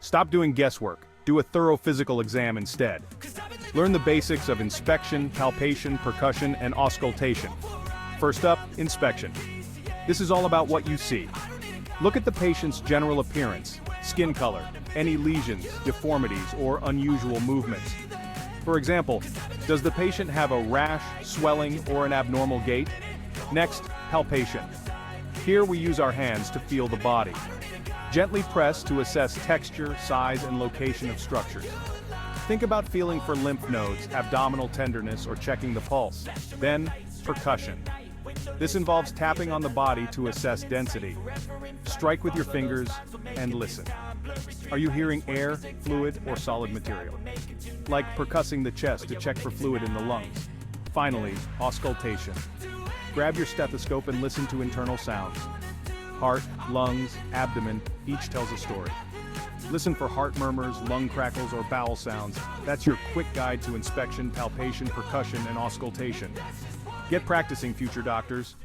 Stop doing guesswork. Do a thorough physical exam instead. Learn the basics of inspection, palpation, percussion, and auscultation. First up, inspection. This is all about what you see. Look at the patient's general appearance, skin color, any lesions, deformities, or unusual movements. For example, does the patient have a rash, swelling, or an abnormal gait? Next, palpation. Here we use our hands to feel the body. Gently press to assess texture, size, and location of structures. Think about feeling for lymph nodes, abdominal tenderness, or checking the pulse. Then, percussion. This involves tapping on the body to assess density. Strike with your fingers and listen. Are you hearing air, fluid, or solid material? Like percussing the chest to check for fluid in the lungs. Finally, auscultation. Grab your stethoscope and listen to internal sounds. Heart, lungs, abdomen, each tells a story. Listen for heart murmurs, lung crackles, or bowel sounds. That's your quick guide to inspection, palpation, percussion, and auscultation. Get practicing, future doctors.